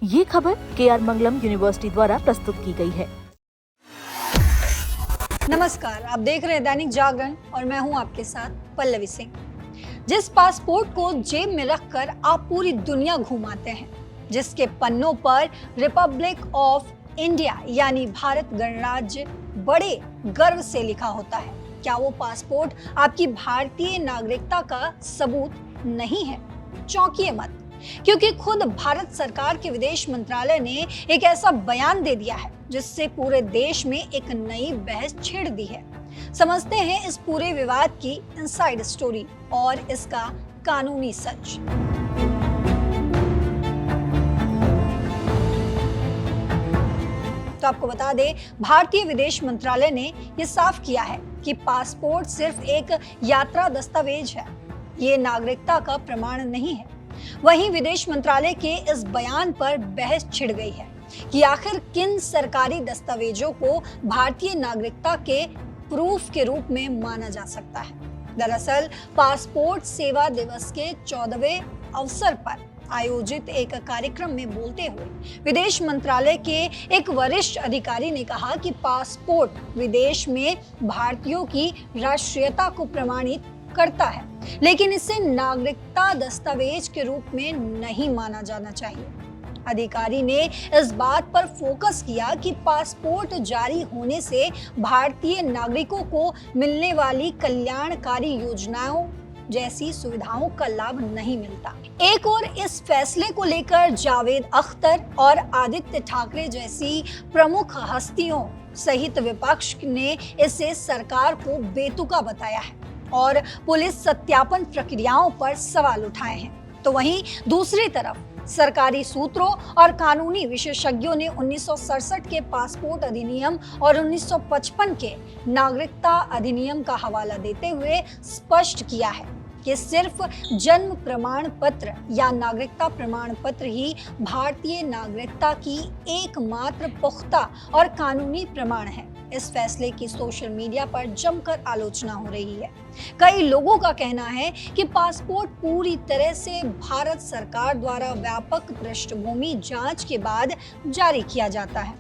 ये खबर KR मंगलम university द्वारा प्रस्तुत की गई है। नमस्कार, आप देख रहे हैं दैनिक जागरण और मैं हूं आपके साथ पल्लवी सिंह। जिस पासपोर्ट को जेब में रखकर आप पूरी दुनिया घुमाते हैं, जिसके पन्नों पर रिपब्लिक ऑफ इंडिया यानी भारत गणराज्य बड़े गर्व से लिखा होता है, क्या वो पासपोर्ट आपकी भारतीय नागरिकता का सबूत नहीं है? चौंकिए मत, क्योंकि खुद भारत सरकार के विदेश मंत्रालय ने एक ऐसा बयान दे दिया है जिससे पूरे देश में एक नई बहस छिड़ दी है। समझते हैं इस पूरे विवाद की इनसाइड स्टोरी और इसका कानूनी सच। तो आपको बता दें, भारतीय विदेश मंत्रालय ने यह साफ किया है कि पासपोर्ट सिर्फ एक यात्रा दस्तावेज है, ये नागरिकता का प्रमाण नहीं है। वहीं विदेश मंत्रालय के इस बयान पर बहस छिड़ गई है कि आखिर किन सरकारी दस्तावेजों को भारतीय नागरिकता के प्रूफ के रूप में माना जा सकता है। दरअसल पासपोर्ट सेवा दिवस के 14वें अवसर पर आयोजित एक कार्यक्रम में बोलते हुए विदेश मंत्रालय के एक वरिष्ठ अधिकारी ने कहा कि पासपोर्ट विदेश में भारतीयों की राष्ट्रीयता को प्रमाणित करता है, लेकिन इसे नागरिकता दस्तावेज के रूप में नहीं माना जाना चाहिए। अधिकारी ने इस बात पर फोकस किया कि पासपोर्ट जारी होने से भारतीय नागरिकों को मिलने वाली कल्याणकारी योजनाओं जैसी सुविधाओं का लाभ नहीं मिलता। एक और इस फैसले को लेकर जावेद अख्तर और आदित्य ठाकरे जैसी प्रमुख हस्तियों सहित विपक्ष ने इसे सरकार को बेतुका बताया है और पुलिस सत्यापन प्रक्रियाओं पर सवाल उठाए हैं। तो वहीं दूसरी तरफ सरकारी सूत्रों और कानूनी विशेषज्ञों ने 1967 के पासपोर्ट अधिनियम और 1955 के नागरिकता अधिनियम का हवाला देते हुए स्पष्ट किया है कि सिर्फ जन्म प्रमाण पत्र या नागरिकता प्रमाण पत्र ही भारतीय नागरिकता की एकमात्र पुख्ता और कानूनी प्रमाण है। इस फैसले की सोशल मीडिया पर जमकर आलोचना हो रही है। कई लोगों का कहना है कि पासपोर्ट पूरी तरह से भारत सरकार द्वारा व्यापक पृष्ठभूमि जांच के बाद जारी किया जाता है,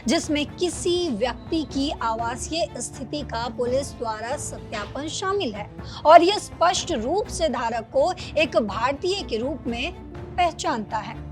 जिसमें किसी व्यक्ति की आवासीय स्थिति का पुलिस द्वारा सत्यापन शामिल है और यह स्पष्ट रूप से धारक को एक भारतीय के रूप में पहचानता है।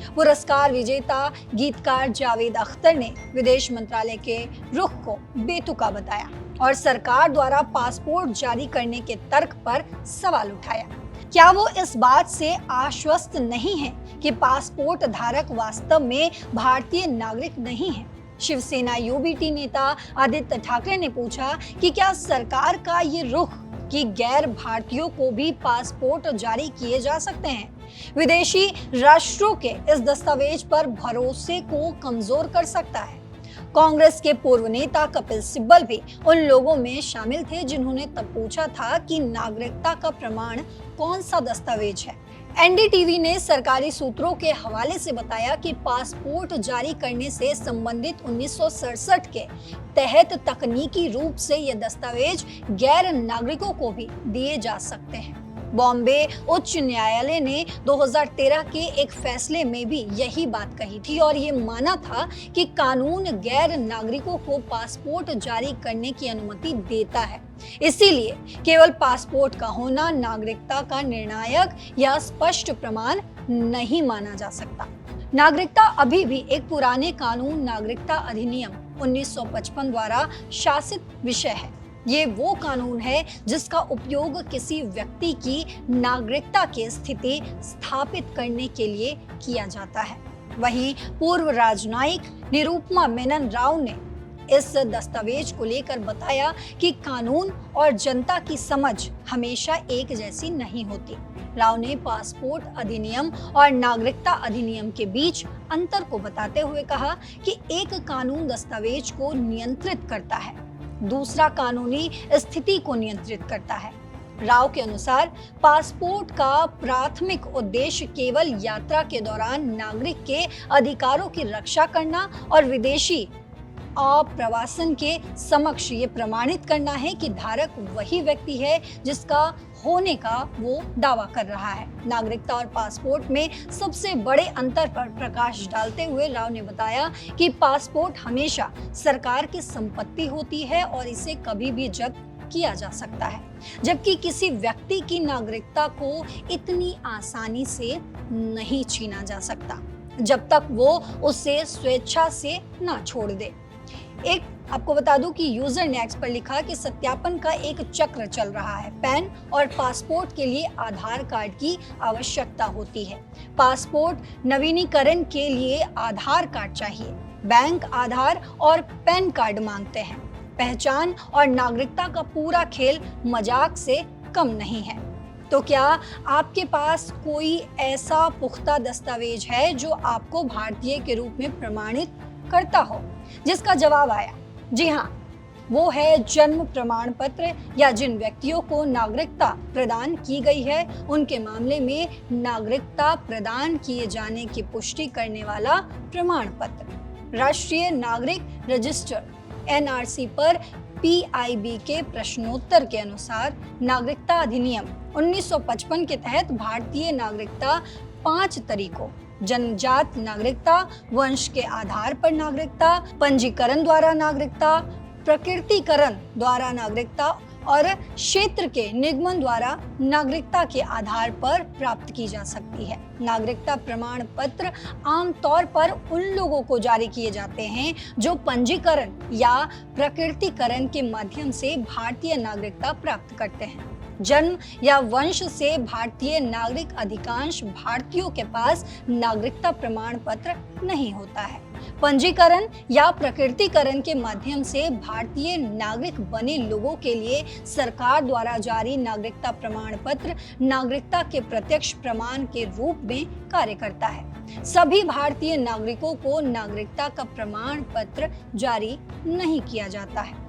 पुरस्कार विजेता गीतकार जावेद अख्तर ने विदेश मंत्रालय के रुख को बेतुका बताया और सरकार द्वारा पासपोर्ट जारी करने के तर्क पर सवाल उठाया। क्या वो इस बात से आश्वस्त नहीं है कि पासपोर्ट धारक वास्तव में भारतीय नागरिक नहीं है? शिवसेना यूबीटी नेता आदित्य ठाकरे ने पूछा कि क्या सरकार का ये रुख कि गैर भारतीयों को भी पासपोर्ट जारी किए जा सकते हैं, विदेशी राष्ट्रों के इस दस्तावेज पर भरोसे को कमजोर कर सकता है? कांग्रेस के पूर्व नेता कपिल सिब्बल भी उन लोगों में शामिल थे जिन्होंने तब पूछा था कि नागरिकता का प्रमाण कौन सा दस्तावेज है। एनडीटीवी ने सरकारी सूत्रों के हवाले से बताया कि पासपोर्ट जारी करने से संबंधित 1967 के तहत तकनीकी रूप से ये दस्तावेज गैर नागरिकों को भी दिए जा सकते हैं। बॉम्बे उच्च न्यायालय ने 2013 के एक फैसले में भी यही बात कही थी और ये माना था कि कानून गैर नागरिकों को पासपोर्ट जारी करने की अनुमति देता है। इसीलिए केवल पासपोर्ट का होना नागरिकता का निर्णायक या स्पष्ट प्रमाण नहीं माना जा सकता। नागरिकता अभी भी एक पुराने कानून नागरिकता अधिनियम 1955 द्वारा शासित विषय है। ये वो कानून है जिसका उपयोग किसी व्यक्ति की नागरिकता की स्थिति स्थापित करने के लिए किया जाता है। वहीं पूर्व राजनयिक निरुपमा मेनन राव ने इस दस्तावेज को लेकर बताया कि कानून और जनता की समझ हमेशा एक जैसी नहीं होती। राव ने पासपोर्ट अधिनियम और नागरिकता अधिनियम के बीच अंतर को बताते हुए कहा कि एक कानून दस्तावेज को नियंत्रित करता है, दूसरा कानूनी स्थिति को नियंत्रित करता है। राव के अनुसार पासपोर्ट का प्राथमिक उद्देश्य केवल यात्रा के दौरान नागरिक के अधिकारों की रक्षा करना और विदेशी अप्रवासन के समक्ष ये प्रमाणित करना है कि धारक वही व्यक्ति है जिसका होने का वो दावा कर रहा है। नागरिकता और पासपोर्ट में सबसे बड़े अंतर पर प्रकाश डालते हुए राव ने बताया कि पासपोर्ट हमेशा सरकार की संपत्ति होती है और इसे कभी भी जब्त किया जा सकता है, जबकि किसी व्यक्ति की नागरिकता को इतनी आसानी से नहीं छीना जा सकता जब तक वो उसे स्वेच्छा से ना छोड़ दे। एक आपको बता दूं कि यूजर ने एक्स पर लिखा कि सत्यापन का एक चक्र चल रहा है। पैन और पासपोर्ट के लिए आधार कार्ड की आवश्यकता होती है। पासपोर्ट नवीनीकरण के लिए आधार कार्ड चाहिए। बैंक आधार और पैन कार्ड मांगते हैं। पहचान और नागरिकता का पूरा खेल मजाक से कम नहीं है। तो क्या आपके पास कोई ऐसा पुख्ता दस्तावेज है जो आपको भारतीय के रूप में प्रमाणित करता हो? जिसका जवाब आया जी हाँ, वो है जन्म प्रमाण पत्र, या जिन व्यक्तियों को नागरिकता प्रदान की गई है उनके मामले में नागरिकता प्रदान किए जाने की पुष्टि करने वाला प्रमाण पत्र। राष्ट्रीय नागरिक रजिस्टर NRC पर PIB के प्रश्नोत्तर के अनुसार नागरिकता अधिनियम 1955 के तहत भारतीय नागरिकता 5 तरीकों जन्मजात नागरिकता, वंश के आधार पर नागरिकता, पंजीकरण द्वारा नागरिकता, प्रकृतिकरण द्वारा नागरिकता और क्षेत्र के निगमन द्वारा नागरिकता के आधार पर प्राप्त की जा सकती है। नागरिकता प्रमाण पत्र आमतौर पर उन लोगों को जारी किए जाते हैं जो पंजीकरण या प्रकृतिकरण के माध्यम से भारतीय नागरिकता प्राप्त करते हैं। जन्म या वंश से भारतीय नागरिक अधिकांश भारतीयों के पास नागरिकता प्रमाण पत्र नहीं होता है। पंजीकरण या प्रकृतिकरण के माध्यम से भारतीय नागरिक बने लोगों के लिए सरकार द्वारा जारी नागरिकता प्रमाण पत्र नागरिकता के प्रत्यक्ष प्रमाण के रूप में कार्य करता है। सभी भारतीय नागरिकों को नागरिकता का प्रमाण पत्र जारी नहीं किया जाता है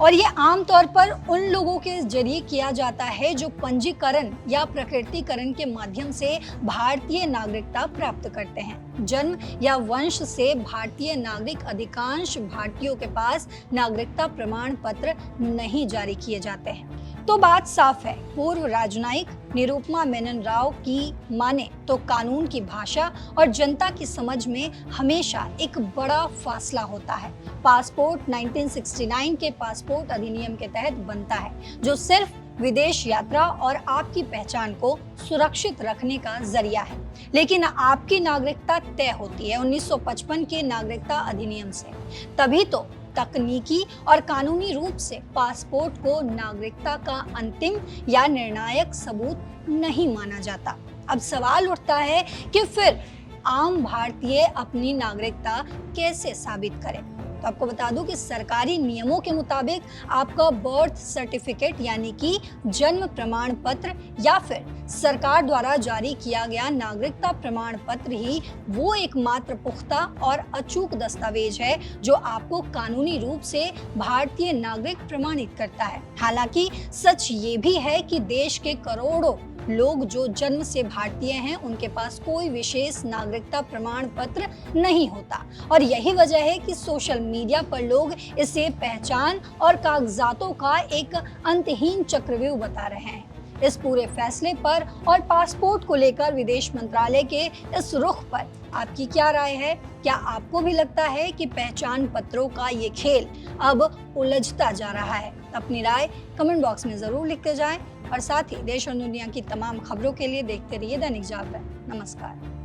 और ये आमतौर पर उन लोगों के जरिए किया जाता है जो पंजीकरण या प्रकृतिकरण के माध्यम से भारतीय नागरिकता प्राप्त करते हैं। जन्म या वंश से भारतीय नागरिक अधिकांश भारतीयों के पास नागरिकता प्रमाण पत्र नहीं जारी किए जाते हैं। तो बात साफ है, पूर्व राजनयिक निरुपमा मेनन राव की माने तो कानून की भाषा और जनता की समझ में हमेशा एक बड़ा फासला होता है। पासपोर्ट 1969 के पासपोर्ट अधिनियम के तहत बनता है, जो सिर्फ विदेश यात्रा और आपकी पहचान को सुरक्षित रखने का जरिया है। लेकिन आपकी नागरिकता तय होती है 1955 के नागरिकता अधिनियम से। तभी तो तकनीकी और कानूनी रूप से पासपोर्ट को नागरिकता का अंतिम या निर्णायक सबूत नहीं माना जाता। अब सवाल उठता है कि फिर आम भारतीय अपनी नागरिकता कैसे साबित करें? तो आपको बता दूं कि सरकारी नियमों के मुताबिक आपका बर्थ सर्टिफिकेट यानी कि जन्म प्रमाण पत्र या फिर सरकार द्वारा जारी किया गया नागरिकता प्रमाण पत्र ही वो एकमात्र पुख्ता और अचूक दस्तावेज है जो आपको कानूनी रूप से भारतीय नागरिक प्रमाणित करता है। हालांकि सच ये भी है कि देश के करोड़ों लोग जो जन्म से भारतीय हैं उनके पास कोई विशेष नागरिकता प्रमाण पत्र नहीं होता और यही वजह है कि सोशल मीडिया पर लोग इसे पहचान और कागजातों का एक अंतहीन चक्रव्यूह बता रहे हैं। इस पूरे फैसले पर और पासपोर्ट को लेकर विदेश मंत्रालय के इस रुख पर आपकी क्या राय है? क्या आपको भी लगता है कि पहचान पत्रों का ये खेल अब उलझता जा रहा है? अपनी राय कमेंट बॉक्स में जरूर लिखते जाएं और साथ ही देश और दुनिया की तमाम खबरों के लिए देखते रहिए दैनिक जागरण। नमस्कार।